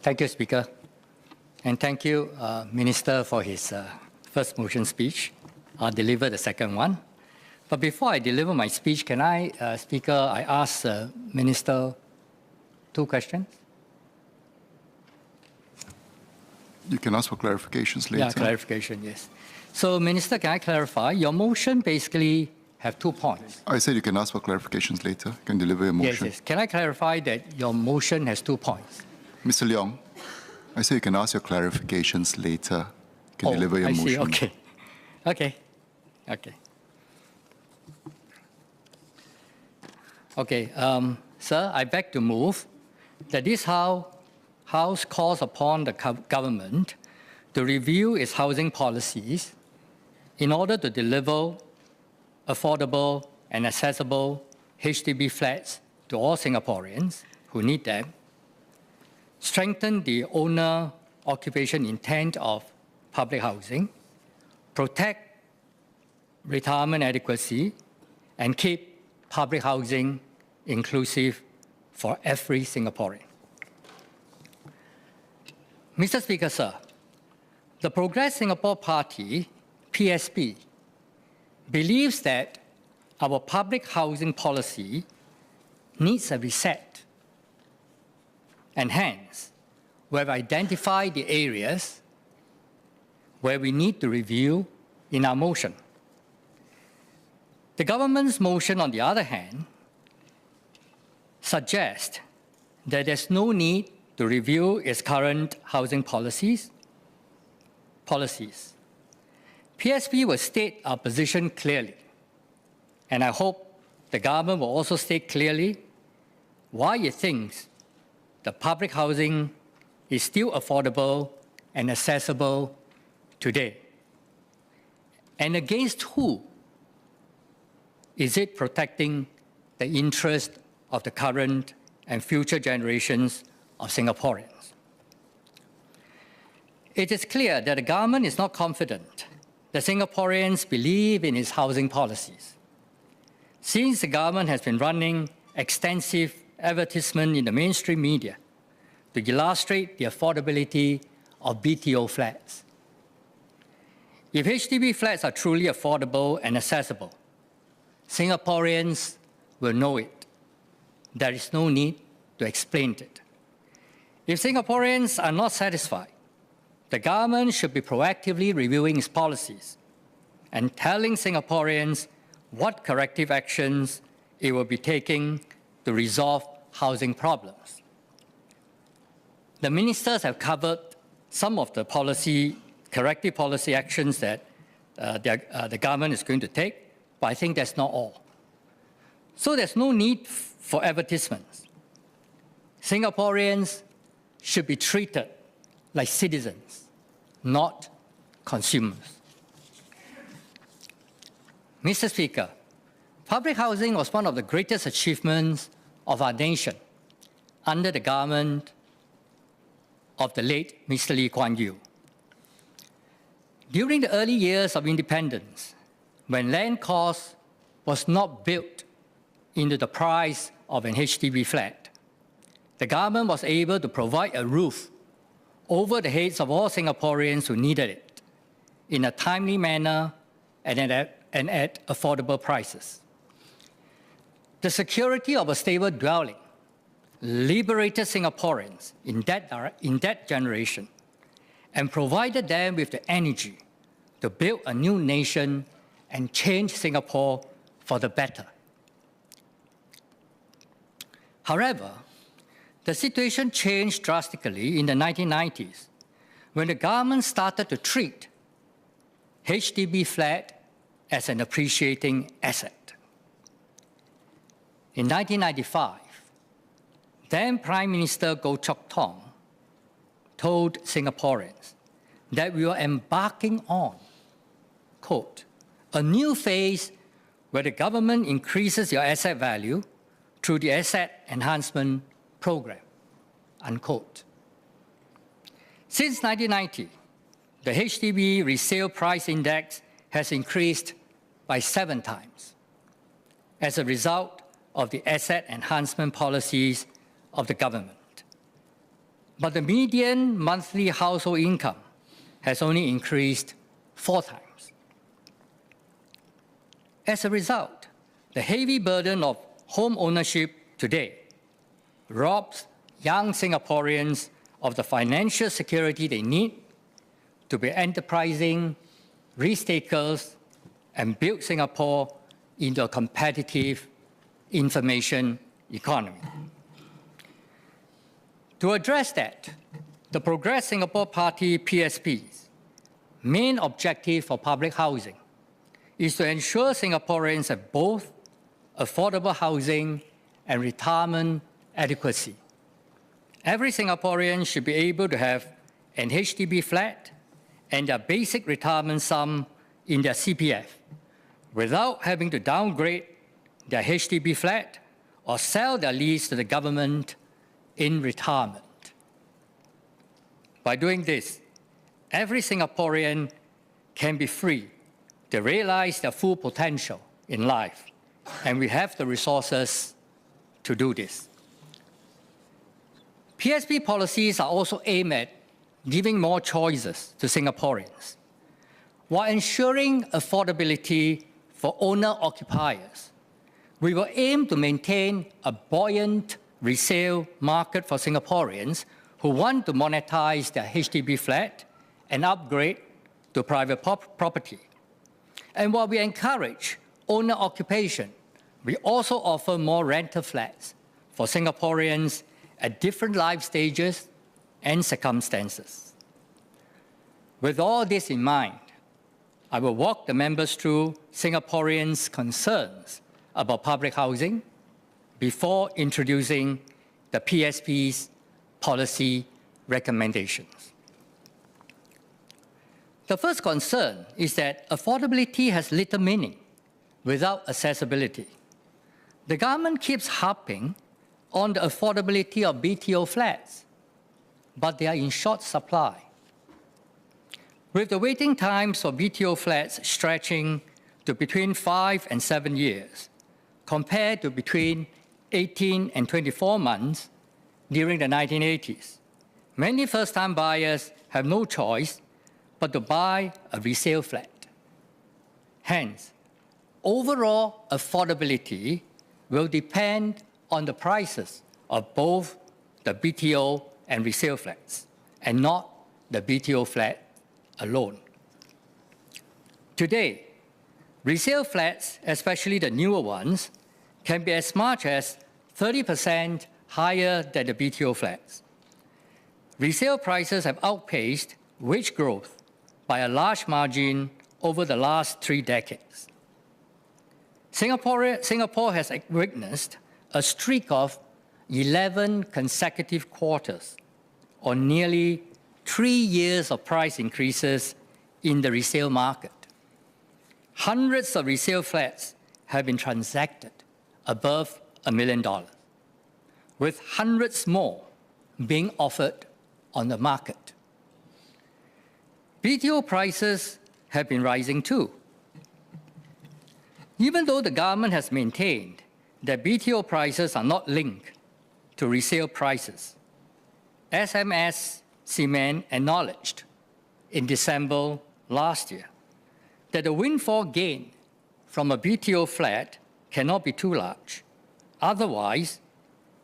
Thank you, Speaker. And thank you, Minister, for his first motion speech. I'll deliver the second one. But before I deliver my speech, can I, Speaker, I ask Minister two questions? You can ask for clarifications later. Yeah, clarification, yes. So, Minister, can I clarify? Your motion basically have 2 points. I said you can ask for clarifications later. You can deliver your motion. Yes, yes. Can I clarify that your motion has 2 points? Mr. Leong, I said you can ask your clarifications later. You can deliver your motion. See. Okay. Okay. Okay. Okay. Sir, I beg to move that this House calls upon the government to review its housing policies in order to deliver affordable and accessible HDB flats to all Singaporeans who need them, strengthen the owner-occupation intent of public housing, protect retirement adequacy, and keep public housing inclusive for every Singaporean. Mr. Speaker, sir, the Progress Singapore Party, PSP, believes that our public housing policy needs a reset. And hence, we have identified the areas where we need to review in our motion. The government's motion, on the other hand, suggests that there's no need to review its current housing policies. PSP will state our position clearly, and I hope the government will also state clearly why it thinks the public housing is still affordable and accessible today. And against who is it protecting the interest of the current and future generations of Singaporeans? It is clear that the government is not confident that Singaporeans believe in its housing policies, since the government has been running extensive advertisement in the mainstream media to illustrate the affordability of BTO flats. If HDB flats are truly affordable and accessible, Singaporeans will know it. There is no need to explain it. If Singaporeans are not satisfied, the government should be proactively reviewing its policies and telling Singaporeans what corrective actions it will be taking to resolve housing problems. The ministers have covered some of the corrective policy actions that the government is going to take, but I think that's not all. So there's no need for advertisements. Singaporeans should be treated like citizens, not consumers. Mr. Speaker, public housing was one of the greatest achievements of our nation under the government of the late Mr. Lee Kuan Yew. During the early years of independence, when land cost was not built into the price of an HDB flat, the government was able to provide a roof over the heads of all Singaporeans who needed it in a timely manner and at affordable prices. The security of a stable dwelling liberated Singaporeans in that generation and provided them with the energy to build a new nation and change Singapore for the better. However, the situation changed drastically in the 1990s when the government started to treat HDB flat as an appreciating asset. In 1995, then Prime Minister Goh Chok Tong told Singaporeans that we were embarking on, quote, a new phase where the government increases your asset value through the asset enhancement program, unquote. Since 1990, the HDB resale price index has increased by 7 times as a result of the asset enhancement policies of the government. but the median monthly household income has only increased 4 times. As a result, the heavy burden of home ownership today robs young Singaporeans of the financial security they need to be enterprising risk-takers and build Singapore into a competitive information economy. To address that, the Progress Singapore Party PSP's main objective for public housing is to ensure Singaporeans have both affordable housing and retirement adequacy. Every Singaporean should be able to have an HDB flat and their basic retirement sum in their CPF without having to downgrade their HDB flat or sell their lease to the government in retirement. By doing this, every Singaporean can be free to realize their full potential in life, and we have the resources to do this. PSP policies are also aimed at giving more choices to Singaporeans, while ensuring affordability for owner-occupiers. We will aim to maintain a buoyant resale market for Singaporeans who want to monetize their HDB flat and upgrade to private property. And while we encourage owner occupation, we also offer more rental flats for Singaporeans at different life stages and circumstances. With all this in mind, I will walk the members through Singaporeans' concerns about public housing before introducing the PSP's policy recommendations. The first concern is that affordability has little meaning without accessibility. The government keeps harping on the affordability of BTO flats, but they are in short supply. With the waiting times for BTO flats stretching to between 5 and 7 years, compared to between 18 and 24 months during the 1980s, many first-time buyers have no choice but to buy a resale flat. Hence, overall affordability will depend on the prices of both the BTO and resale flats, and not the BTO flat alone. Today, resale flats, especially the newer ones, can be as much as 30% higher than the BTO flats. Resale prices have outpaced wage growth by a large margin over the last 3 decades. Singapore has witnessed a streak of 11 consecutive quarters, or nearly 3 years of price increases in the resale market. Hundreds of resale flats have been transacted above $1 million, with hundreds more being offered on the market. BTO prices have been rising too. Even though the government has maintained that BTO prices are not linked to resale prices, SMS Cement acknowledged in December last year that the windfall gain from a BTO flat cannot be too large. Otherwise,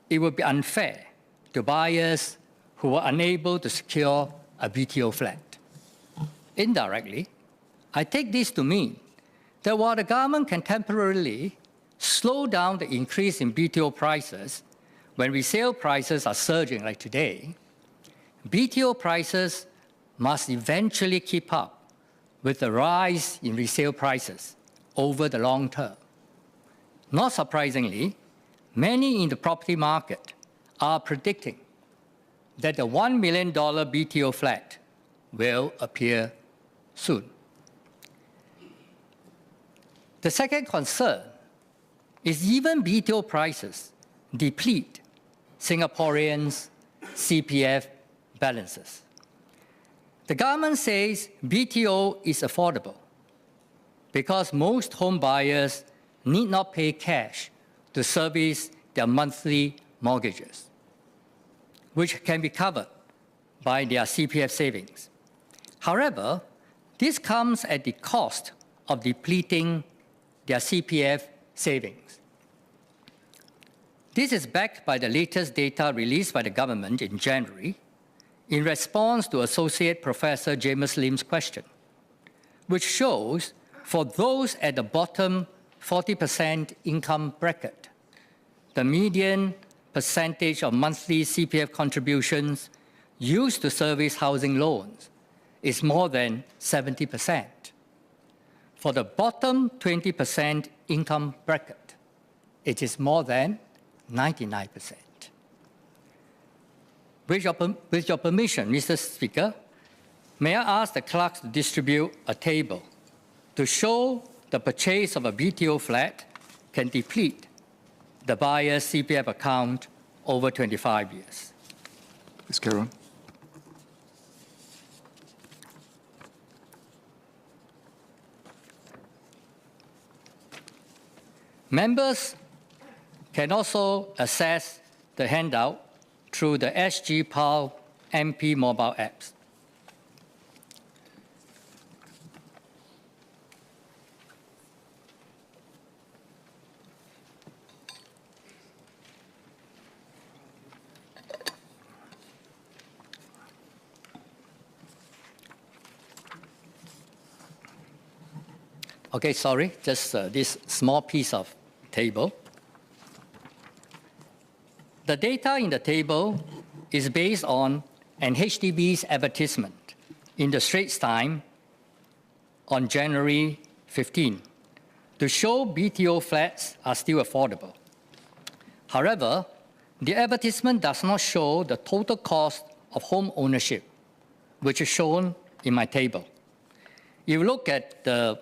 it would be unfair to buyers who were unable to secure a BTO flat. Indirectly, I take this to mean that while the government can temporarily slow down the increase in BTO prices when resale prices are surging like today, BTO prices must eventually keep up with the rise in resale prices over the long term. Not surprisingly, many in the property market are predicting that the $1 million BTO flat will appear soon. The second concern is even BTO prices deplete Singaporeans' CPF balances. The government says BTO is affordable because most home buyers need not pay cash to service their monthly mortgages, which can be covered by their CPF savings. However, this comes at the cost of depleting their CPF savings. This is backed by the latest data released by the government in January in response to Associate Professor James Lim's question, which shows for those at the bottom 40% income bracket, the median percentage of monthly CPF contributions used to service housing loans is more than 70%. For the bottom 20% income bracket, it is more than 99%. With your permission, Mr. Speaker, may I ask the clerks to distribute a table to show the purchase of a BTO flat can deplete the buyer's CPF account over 25 years. Ms. Caron. Members can also access the handout through the SG PAL MP mobile apps. Okay, sorry, just this small piece of table. The data in the table is based on an HDB's advertisement in the Straits Times on January 15 to show BTO flats are still affordable. However, the advertisement does not show the total cost of home ownership, which is shown in my table. If you look at the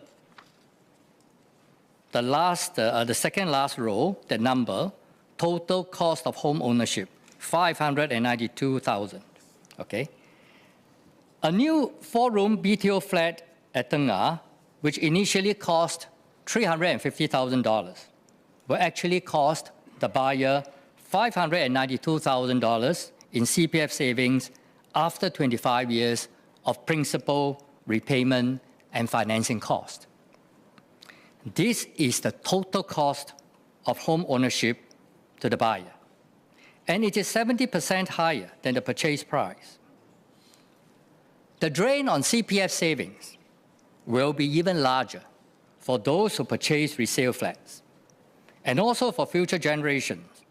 second last row, the number, total cost of home ownership, $592,000. Okay. A new 4-room BTO flat at Teng Ah, which initially cost $350,000, will actually cost the buyer $592,000 in CPF savings after 25 years of principal repayment and financing cost. This is the total cost of home ownership to the buyer, and it is 70% higher than the purchase price. The drain on CPF savings will be even larger for those who purchase resale flats, and also for future generations,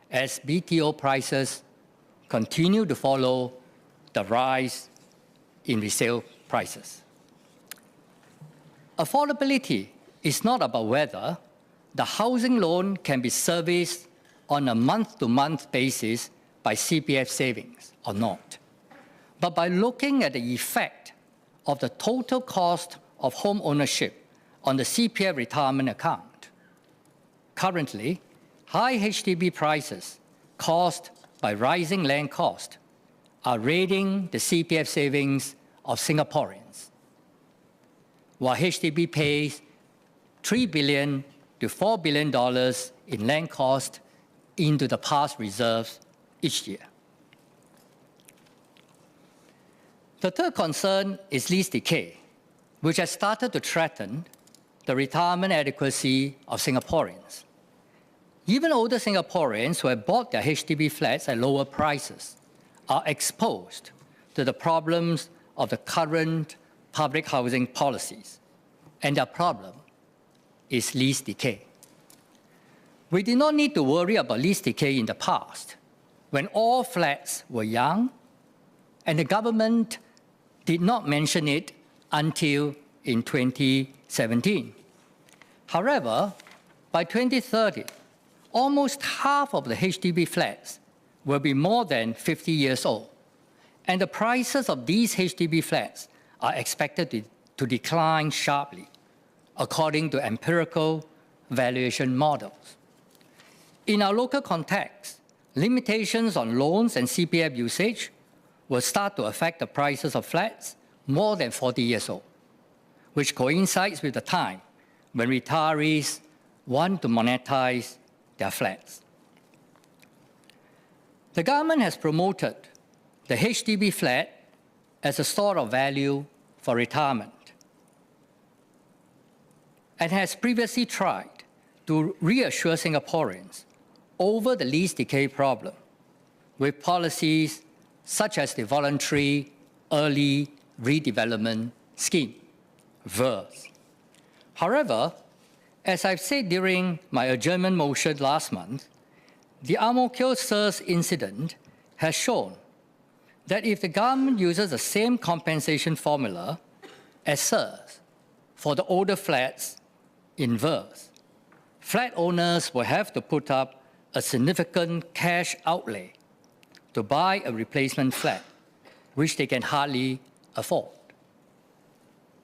as BTO prices continue to follow the rise in resale prices. Affordability is not about whether the housing loan can be serviced on a month-to-month basis by CPF savings or not, but by looking at the effect of the total cost of home ownership on the CPF retirement account. Currently, high HDB prices caused by rising land cost are raiding the CPF savings of Singaporeans, while HDB pays $3 billion to $4 billion in land cost into the past reserves each year. The third concern is lease decay, which has started to threaten the retirement adequacy of Singaporeans. Even older Singaporeans who have bought their HDB flats at lower prices are exposed to the problems of the current public housing policies, and their problem is lease decay. We did not need to worry about lease decay in the past, when all flats were young, and the government did not mention it until in 2017. However, by 2030, almost half of the HDB flats will be more than 50 years old, and the prices of these HDB flats are expected to decline sharply, according to empirical valuation models. In our local context, limitations on loans and CPF usage will start to affect the prices of flats more than 40 years old, which coincides with the time when retirees want to monetize their flats. The government has promoted the HDB flat as a store of value for retirement, and has previously tried to reassure Singaporeans over the lease decay problem with policies such as the Voluntary Early Redevelopment Scheme, VERS. However, as I've said during my adjournment motion last month, the Ang Mo Kio SIRS incident has shown that if the government uses the same compensation formula as SIRS for the older flats in VERS, flat owners will have to put up a significant cash outlay to buy a replacement flat, which they can hardly afford.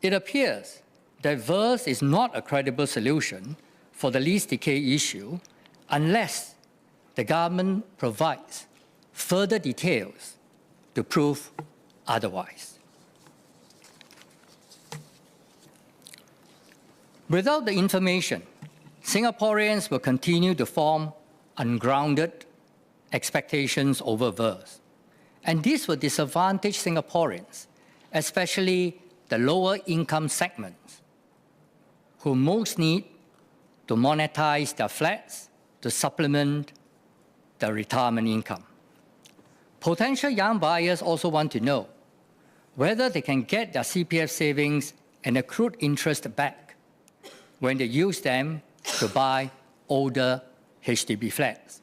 It appears that VERS is not a credible solution for the lease decay issue unless the government provides further details to prove otherwise. Without the information, Singaporeans will continue to form ungrounded expectations over VERS, and this will disadvantage Singaporeans, especially the lower income segments, who most need to monetize their flats to supplement their retirement income. Potential young buyers also want to know whether they can get their CPF savings and accrued interest back when they use them to buy older HDB flats.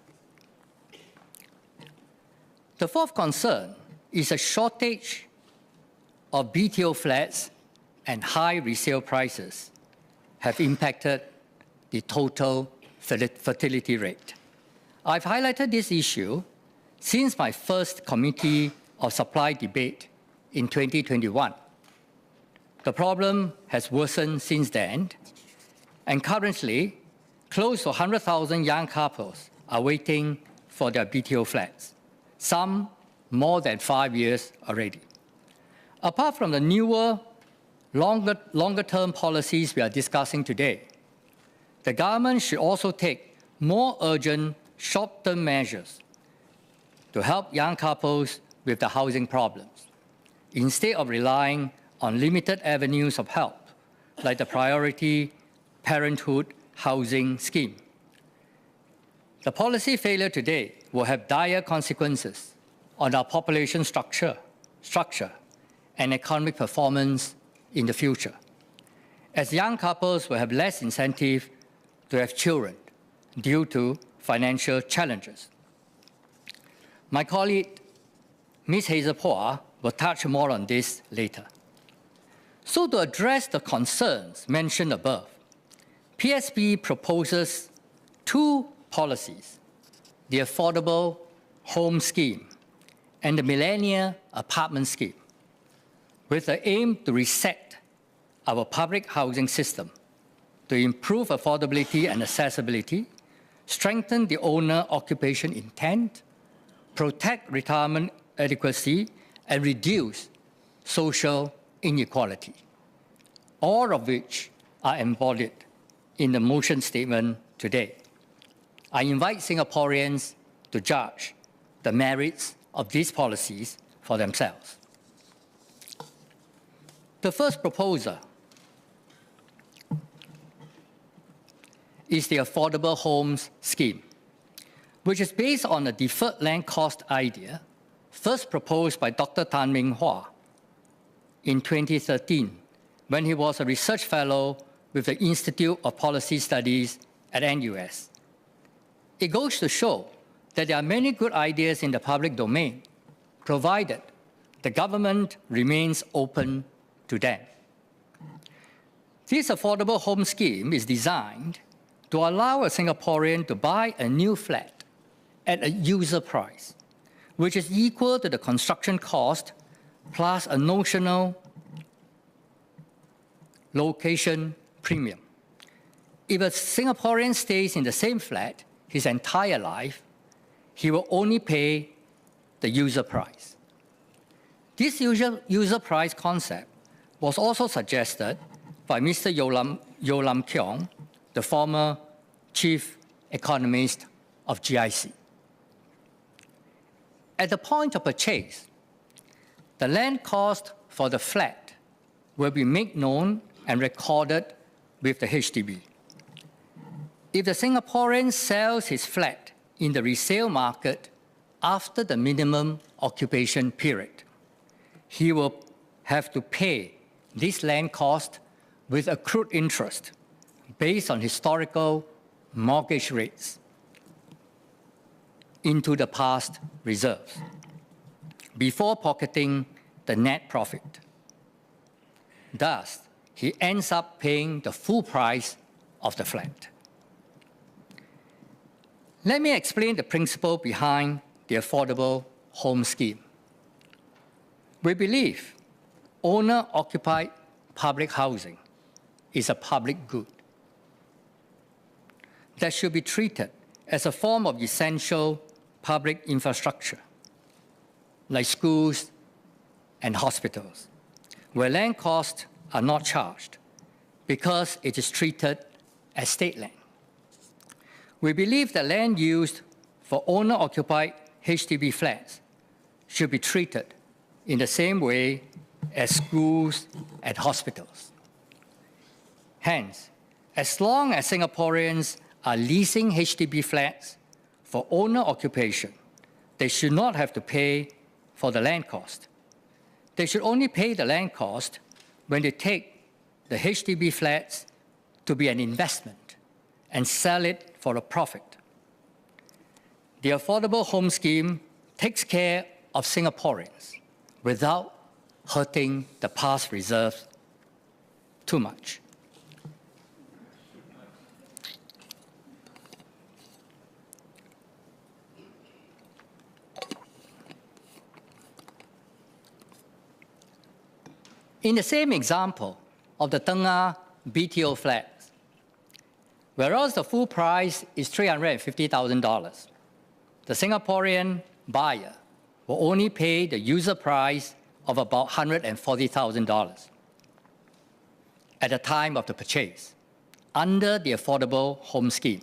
The fourth concern is a shortage of BTO flats and high resale prices have impacted the total fertility rate. I've highlighted this issue since my first Committee of Supply debate in 2021. The problem has worsened since then, and currently, close to 100,000 young couples are waiting for their BTO flats, some more than 5 years already. Apart from the newer, longer-term policies we are discussing today, the government should also take more urgent short-term measures to help young couples with the housing problems, instead of relying on limited avenues of help, like the Priority Parenthood Housing Scheme. The policy failure today will have dire consequences on our population structure and economic performance in the future, as young couples will have less incentive to have children due to financial challenges. My colleague, Ms. Hazel Phua, will touch more on this later. So to address the concerns mentioned above, PSP proposes two policies, the Affordable Home Scheme and the Millennial Apartment Scheme, with the aim to reset our public housing system, to improve affordability and accessibility, strengthen the owner-occupation intent, protect retirement adequacy, and reduce social inequality, all of which are embodied in the motion statement today. I invite Singaporeans to judge the merits of these policies for themselves. The first proposal is the Affordable Homes Scheme, which is based on a deferred land cost idea first proposed by Dr. Tan Ming Hua in 2013, when he was a research fellow with the Institute of Policy Studies at NUS. It goes to show that there are many good ideas in the public domain, provided the government remains open to them. This Affordable Home Scheme is designed to allow a Singaporean to buy a new flat at a user price, which is equal to the construction cost plus a notional location premium. If a Singaporean stays in the same flat his entire life, he will only pay the user price. This user price concept was also suggested by Mr. Yeoh Lam Keong, the former chief economist of GIC. At the point of purchase, the land cost for the flat will be made known and recorded with the HDB. If the Singaporean sells his flat in the resale market after the minimum occupation period, he will have to pay this land cost with accrued interest based on historical mortgage rates into the past reserves before pocketing the net profit. Thus, he ends up paying the full price of the flat. Let me explain the principle behind the Affordable Home Scheme. We believe owner-occupied public housing is a public good that should be treated as a form of essential public infrastructure, like schools and hospitals, where land costs are not charged because it is treated as state land. We believe that land used for owner-occupied HDB flats should be treated in the same way as schools and hospitals. Hence, as long as Singaporeans are leasing HDB flats for owner occupation, they should not have to pay for the land cost. They should only pay the land cost when they take the HDB flats to be an investment and sell it for a profit. The Affordable Home Scheme takes care of Singaporeans without hurting the past reserves too much. In the same example of the Tengah BTO flats, whereas the full price is $350,000, the Singaporean buyer will only pay the user price of about $140,000 at the time of the purchase under the Affordable Home Scheme.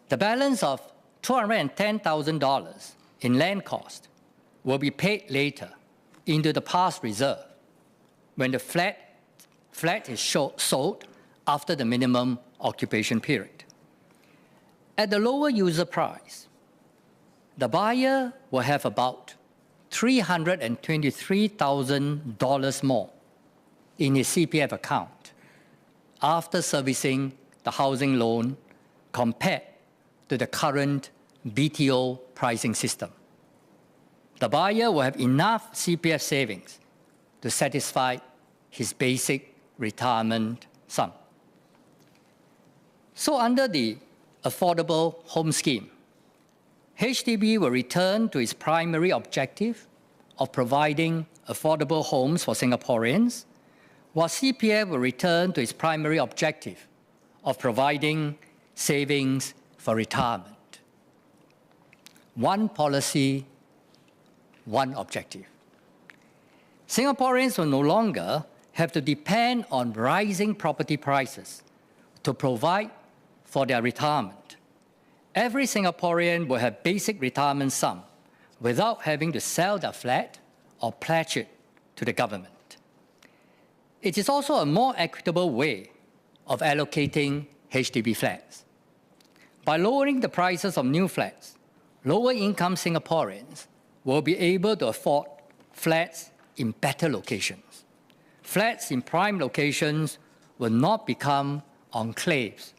The balance of $210,000 in land cost will be paid later into the past reserve when the flat is sold after the minimum occupation period. At the lower user price, the buyer will have about $323,000 more in his CPF account after servicing the housing loan compared to the current BTO pricing system. The buyer will have enough CPF savings to satisfy his basic retirement sum. So under the Affordable Home Scheme, HDB will return to its primary objective of providing affordable homes for Singaporeans, while CPF will return to its primary objective of providing savings for retirement. One policy, one objective. Singaporeans will no longer have to depend on rising property prices to provide for their retirement. Every Singaporean will have basic retirement sum without having to sell their flat or pledge it to the government. It is also a more equitable way of allocating HDB flats. By lowering the prices of new flats, lower-income Singaporeans will be able to afford flats in better locations. Flats in prime locations will not become enclaves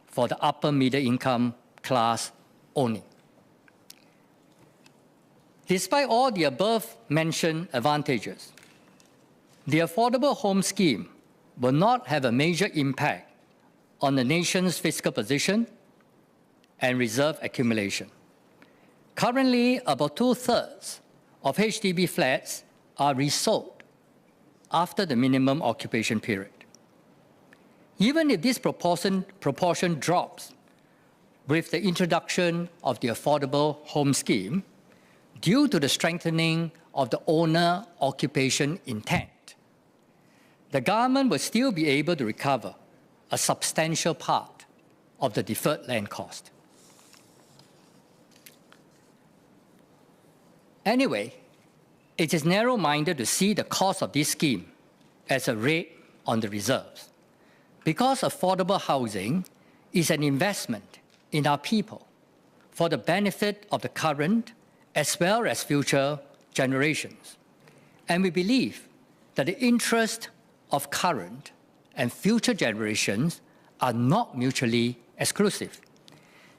for the upper middle-income class only. Despite all the above-mentioned advantages, the Affordable Home Scheme will not have a major impact on the nation's fiscal position and reserve accumulation. Currently, about 2/3 of HDB flats are resold after the minimum occupation period. Even if this proportion drops with the introduction of the Affordable Home Scheme, due to the strengthening of the owner-occupation intent, the government will still be able to recover a substantial part of the deferred land cost. Anyway, it is narrow-minded to see the cost of this scheme as a rate on the reserves, because affordable housing is an investment in our people for the benefit of the current as well as future generations. And we believe that the interests of current and future generations are not mutually exclusive.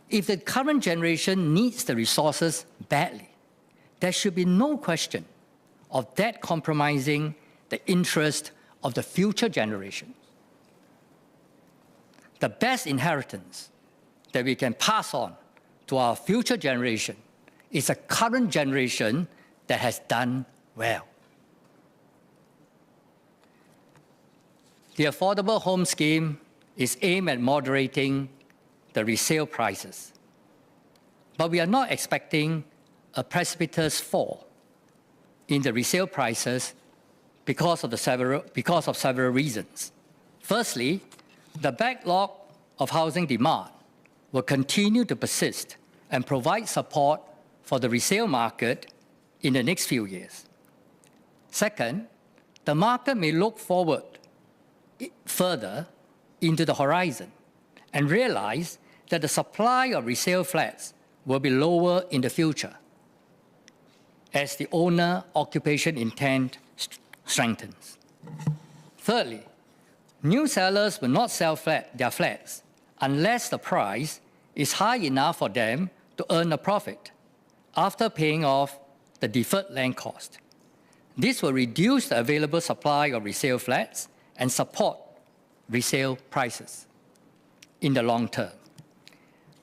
If the current generation needs the resources badly, there should be no question of that compromising the interest of the future generations. The best inheritance that we can pass on to our future generation is a current generation that has done well. The Affordable Home Scheme is aimed at moderating the resale prices, but we are not expecting a precipitous fall in the resale prices because of several reasons. Firstly, the backlog of housing demand will continue to persist and provide support for the resale market in the next few years. Second, the market may look forward further into the horizon and realize that the supply of resale flats will be lower in the future as the owner-occupation intent strengthens. Thirdly, new sellers will not sell their flats unless the price is high enough for them to earn a profit after paying off the deferred land cost. This will reduce the available supply of resale flats and support resale prices in the long term.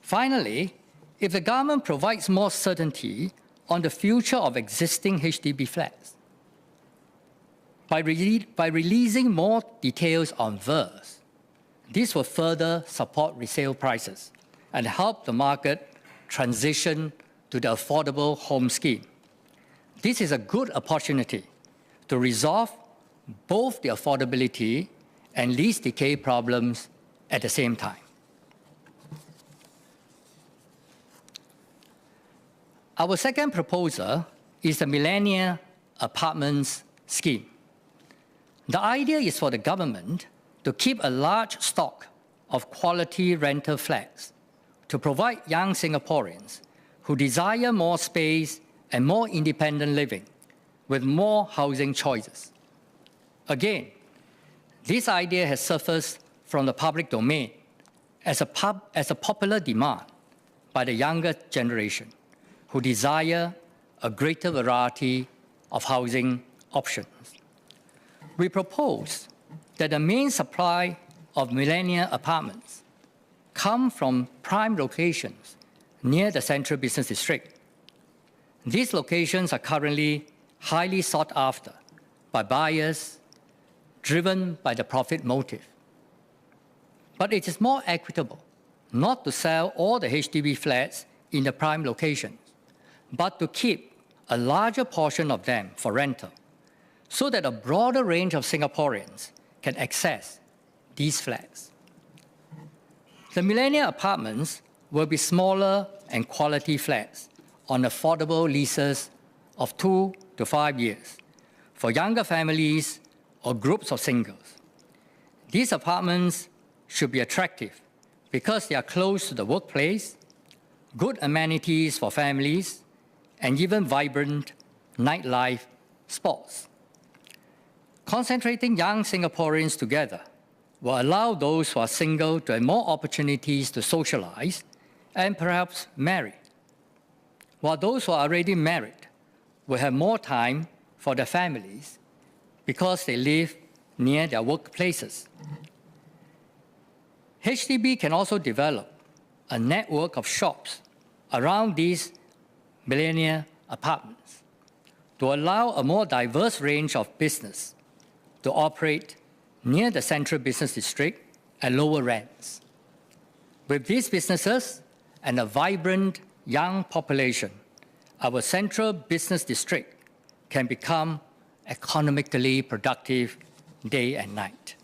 Finally, if the government provides more certainty on the future of existing HDB flats, by releasing more details on VERS, this will further support resale prices and help the market transition to the Affordable Home Scheme. This is a good opportunity to resolve both the affordability and lease decay problems at the same time. Our second proposal is the Millennium Apartments Scheme. The idea is for the government to keep a large stock of quality rental flats to provide young Singaporeans who desire more space and more independent living with more housing choices. Again, this idea has surfaced from the public domain as a popular demand by the younger generation who desire a greater variety of housing options. We propose that the main supply of millennial apartments come from prime locations near the central business district. These locations are currently highly sought after by buyers driven by the profit motive. But it is more equitable not to sell all the HDB flats in the prime locations, but to keep a larger portion of them for rental, so that a broader range of Singaporeans can access these flats. The millennial apartments will be smaller and quality flats on affordable leases of 2 to 5 years for younger families or groups of singles. These apartments should be attractive because they are close to the workplace, good amenities for families, and even vibrant nightlife spots. Concentrating young Singaporeans together will allow those who are single to have more opportunities to socialize and perhaps marry, while those who are already married will have more time for their families because they live near their workplaces. HDB can also develop a network of shops around these millennial apartments to allow a more diverse range of business to operate near the central business district at lower rents. With these businesses and a vibrant young population, our central business district can become economically productive day and night.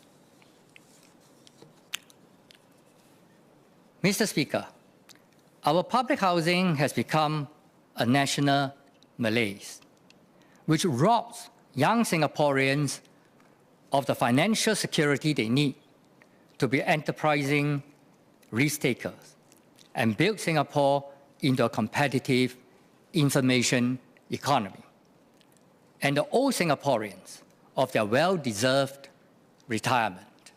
Mr. Speaker, our public housing has become a national malaise. which robs young Singaporeans of the financial security they need to be enterprising risk-takers and build Singapore into a competitive information economy, and the old Singaporeans of their well-deserved retirement.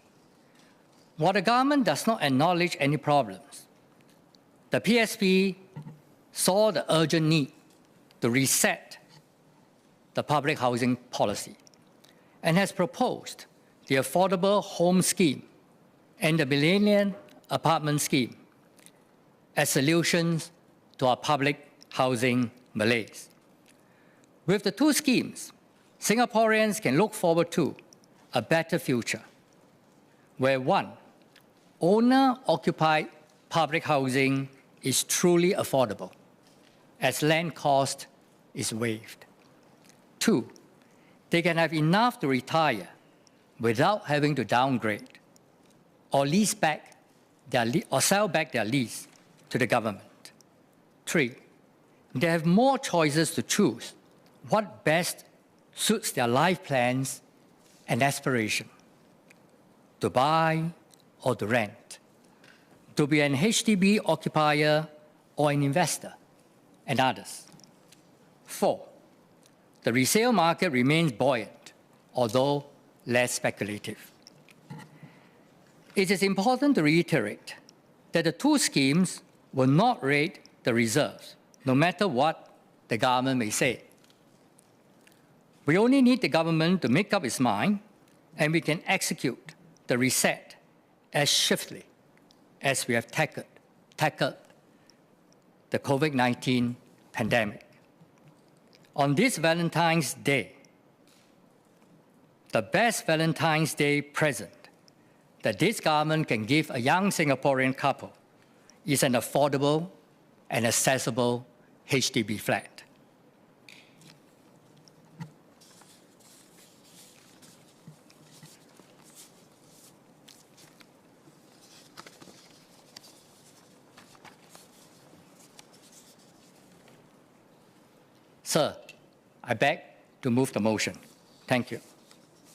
While the government does not acknowledge any problems, the PSP saw the urgent need to reset the public housing policy and has proposed the Affordable Home Scheme and the Millennium Apartment Scheme as solutions to our public housing malaise. With the two schemes, Singaporeans can look forward to a better future, where one, owner-occupied public housing is truly affordable, as land cost is waived. Two, they can have enough to retire without having to downgrade or sell back their lease to the government. Three, they have more choices to choose what best suits their life plans and aspiration: to buy or to rent, to be an HDB occupier or an investor, and others. Four, the resale market remains buoyant, although less speculative. It is important to reiterate that the two schemes will not raid the reserves, no matter what the government may say. We only need the government to make up its mind, and we can execute the reset as swiftly as we have tackled the COVID-19 pandemic. On this Valentine's Day, the best Valentine's Day present that this government can give a young Singaporean couple is an affordable and accessible HDB flat. Sir, I beg to move the motion. Thank you.